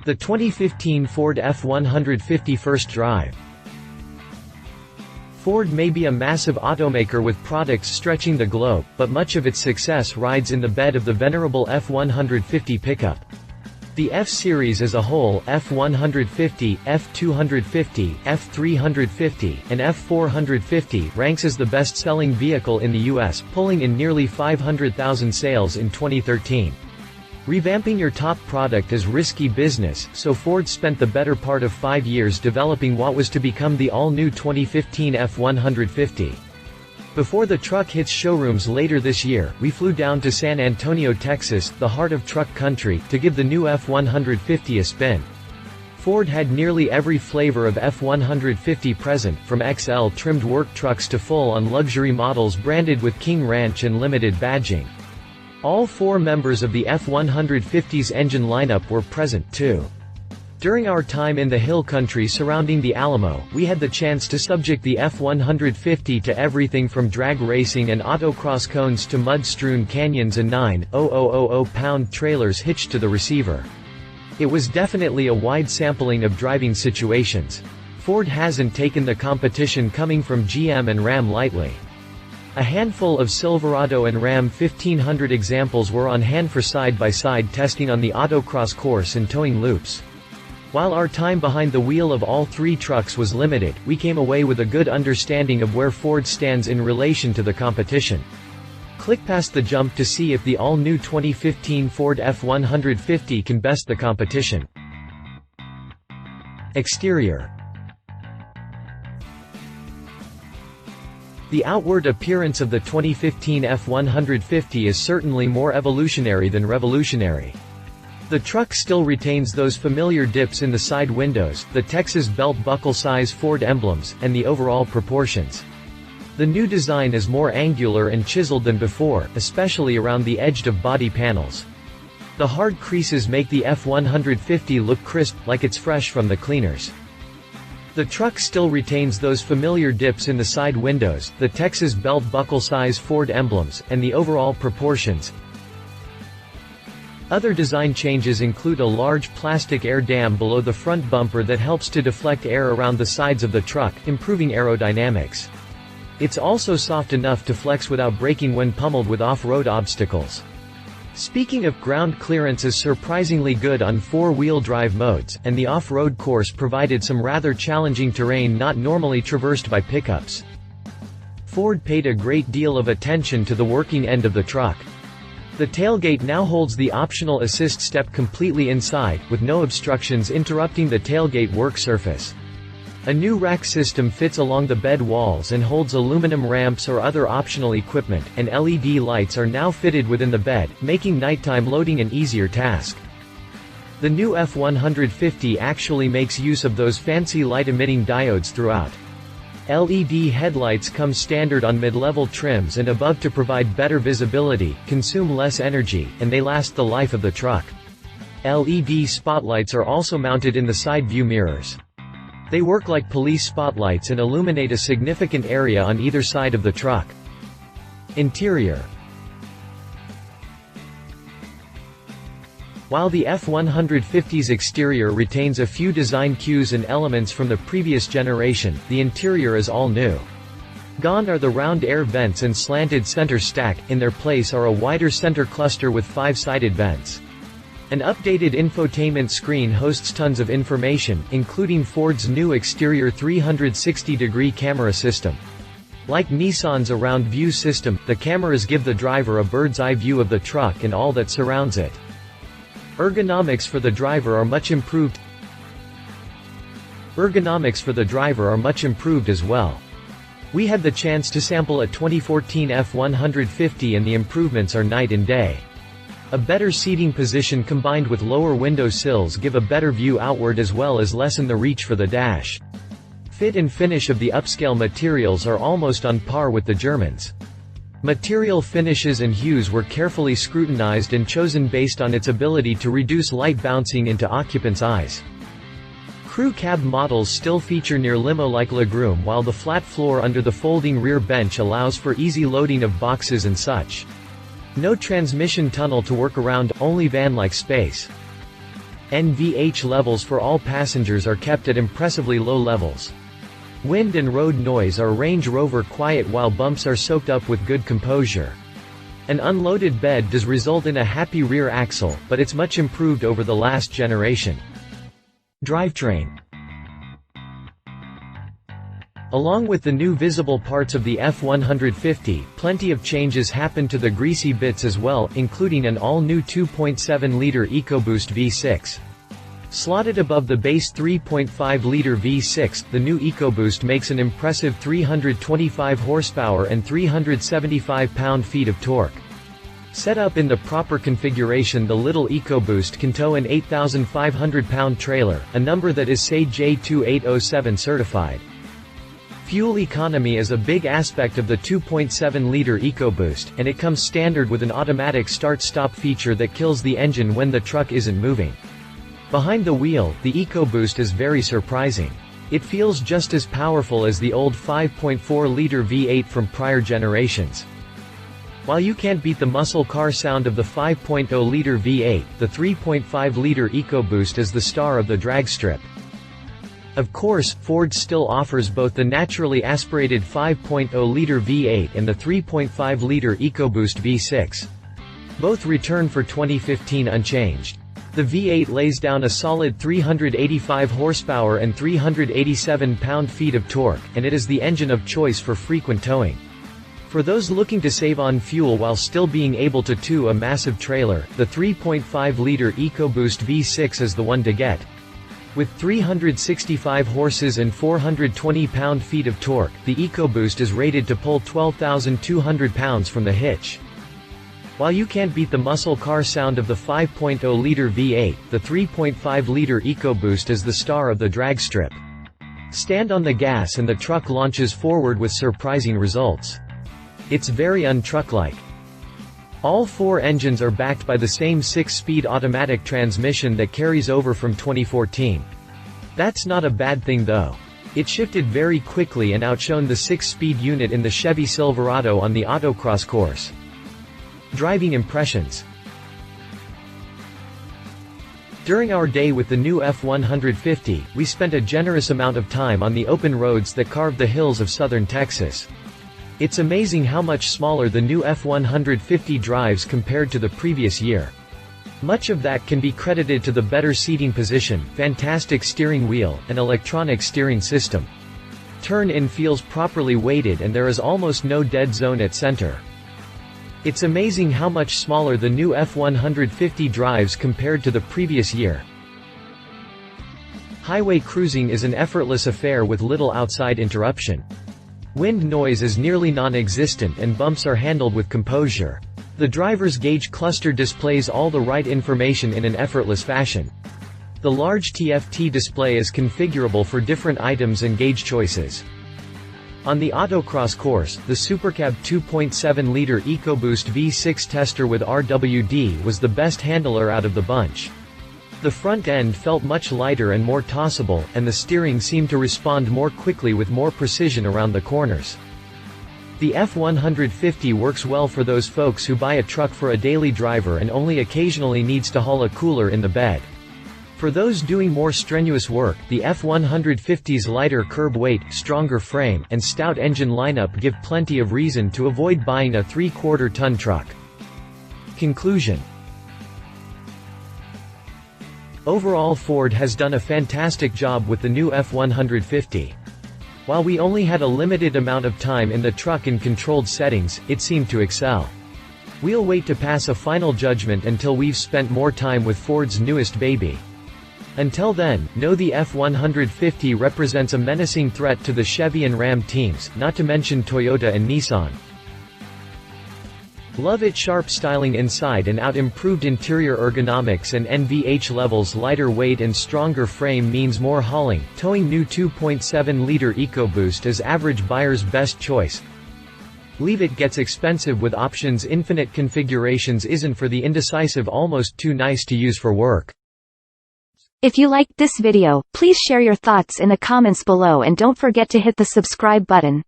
The 2015 Ford F-150 First Drive. Ford may be a massive automaker with products stretching the globe, but much of its success rides in the bed of the venerable F-150 pickup. The F-Series as a whole, F-150, F-250, F-350, and F-450, ranks as the best-selling vehicle in the U.S., pulling in nearly 500,000 sales in 2013. Revamping your top product is risky business, so Ford spent the better part of 5 years developing what was to become the all-new 2015 F-150. Before the truck hits showrooms later this year, we flew down to San Antonio, Texas, the heart of truck country, to give the new F-150 a spin. Ford had nearly every flavor of F-150 present, from XL trimmed work trucks to full-on luxury models branded with King Ranch and limited badging. All 4 members of the F-150's engine lineup were present, too. During our time in the hill country surrounding the Alamo, we had the chance to subject the F-150 to everything from drag racing and autocross cones to mud-strewn canyons and 9,000 trailers hitched to the receiver. It was definitely a wide sampling of driving situations. Ford hasn't taken the competition coming from GM and Ram lightly. A handful of Silverado and Ram 1500 examples were on hand for side-by-side testing on the autocross course and towing loops. While our time behind the wheel of all 3 trucks was limited, we came away with a good understanding of where Ford stands in relation to the competition. Click past the jump to see if the all-new 2015 Ford F-150 can best the competition. Exterior. The outward appearance of the 2015 F-150 is certainly more evolutionary than revolutionary. The truck still retains those familiar dips in the side windows, the Texas belt buckle size Ford emblems, and the overall proportions. The new design is more angular and chiseled than before, especially around the edge of body panels. The hard creases make the F-150 look crisp, like it's fresh from the cleaners. The truck still retains those familiar dips in the side windows, the Texas belt buckle size Ford emblems, and the overall proportions. Other design changes include a large plastic air dam below the front bumper that helps to deflect air around the sides of the truck, improving aerodynamics. It's also soft enough to flex without breaking when pummeled with off-road obstacles. Speaking of, ground clearance is surprisingly good on 4-wheel drive modes, and the off-road course provided some rather challenging terrain not normally traversed by pickups. Ford paid a great deal of attention to the working end of the truck. The tailgate now holds the optional assist step completely inside, with no obstructions interrupting the tailgate work surface. A new rack system fits along the bed walls and holds aluminum ramps or other optional equipment, and LED lights are now fitted within the bed, making nighttime loading an easier task. The new F-150 actually makes use of those fancy light-emitting diodes throughout. LED headlights come standard on mid-level trims and above to provide better visibility, consume less energy, and they last the life of the truck. LED spotlights are also mounted in the side view mirrors. They work like police spotlights and illuminate a significant area on either side of the truck. Interior. While the F-150's exterior retains a few design cues and elements from the previous generation, the interior is all new. Gone are the round air vents and slanted center stack, in their place are a wider center cluster with 5-sided vents. An updated infotainment screen hosts tons of information, including Ford's new exterior 360-degree camera system. Like Nissan's Around View system, the cameras give the driver a bird's-eye view of the truck and all that surrounds it. Ergonomics for the driver are much improved as well. We had the chance to sample a 2014 F-150 and the improvements are night and day. A better seating position combined with lower window sills give a better view outward as well as lessen the reach for the dash. Fit and finish of the upscale materials are almost on par with the Germans. Material finishes and hues were carefully scrutinized and chosen based on its ability to reduce light bouncing into occupants' eyes. Crew cab models still feature near limo-like legroom while the flat floor under the folding rear bench allows for easy loading of boxes and such. No transmission tunnel to work around, only van-like space. NVH levels for all passengers are kept at impressively low levels. Wind and road noise are Range Rover quiet while bumps are soaked up with good composure. An unloaded bed does result in a happy rear axle, but it's much improved over the last generation. Drivetrain. Along with the new visible parts of the F-150, plenty of changes happened to the greasy bits as well, including an all-new 2.7-liter EcoBoost V6. Slotted above the base 3.5-liter V6, the new EcoBoost makes an impressive 325 horsepower and 375 pound-feet of torque. Set up in the proper configuration, the little EcoBoost can tow an 8,500-pound trailer, a number that is SAE J2807 certified. Fuel economy is a big aspect of the 2.7-liter EcoBoost, and it comes standard with an automatic start-stop feature that kills the engine when the truck isn't moving. Behind the wheel, the EcoBoost is very surprising. It feels just as powerful as the old 5.4-liter V8 from prior generations. While you can't beat the muscle car sound of the 5.0-liter V8, the 3.5-liter EcoBoost is the star of the drag strip. Of course, Ford still offers both the naturally aspirated 5.0-liter V8 and the 3.5-liter EcoBoost V6. Both return for 2015 unchanged. The V8 lays down a solid 385 horsepower and 387 pound-feet of torque, and it is the engine of choice for frequent towing. For those looking to save on fuel while still being able to tow a massive trailer, the 3.5-liter EcoBoost V6 is the one to get. With 365 horses and 420 pound-feet of torque, the EcoBoost is rated to pull 12,200 pounds from the hitch. While you can't beat the muscle car sound of the 5.0-liter V8, the 3.5-liter EcoBoost is the star of the drag strip. Stand on the gas and the truck launches forward with surprising results. It's very untruck-like. All four engines are backed by the same 6-speed automatic transmission that carries over from 2014. That's not a bad thing though. It shifted very quickly and outshone the 6-speed unit in the Chevy Silverado on the autocross course. Driving impressions. During our day with the new F-150, we spent a generous amount of time on the open roads that carve the hills of southern Texas. It's amazing how much smaller the new F-150 drives compared to the previous year. Much of that can be credited to the better seating position, fantastic steering wheel, and electronic steering system. Turn-in feels properly weighted and there is almost no dead zone at center. It's amazing how much smaller the new F-150 drives compared to the previous year. Highway cruising is an effortless affair with little outside interruption. Wind noise is nearly non-existent and bumps are handled with composure. The driver's gauge cluster displays all the right information in an effortless fashion. The large TFT display is configurable for different items and gauge choices. On the autocross course, the Supercab 2.7-liter EcoBoost V6 tester with RWD was the best handler out of the bunch. The front end felt much lighter and more tossable, and the steering seemed to respond more quickly with more precision around the corners. The F-150 works well for those folks who buy a truck for a daily driver and only occasionally needs to haul a cooler in the bed. For those doing more strenuous work, the F-150's lighter curb weight, stronger frame, and stout engine lineup give plenty of reason to avoid buying a 3/4-ton truck. Conclusion. Overall, Ford has done a fantastic job with the new F-150. While we only had a limited amount of time in the truck in controlled settings, it seemed to excel. We'll wait to pass a final judgment until we've spent more time with Ford's newest baby. Until then, know the F-150 represents a menacing threat to the Chevy and Ram teams, not to mention Toyota and Nissan. Love its sharp styling inside and out, improved interior ergonomics and NVH levels. Lighter weight and stronger frame means more hauling. Towing new 2.7-liter EcoBoost is average buyer's best choice. Leave it gets expensive with options. Infinite configurations isn't for the indecisive, almost too nice to use for work. If you liked this video, please share your thoughts in the comments below and don't forget to hit the subscribe button.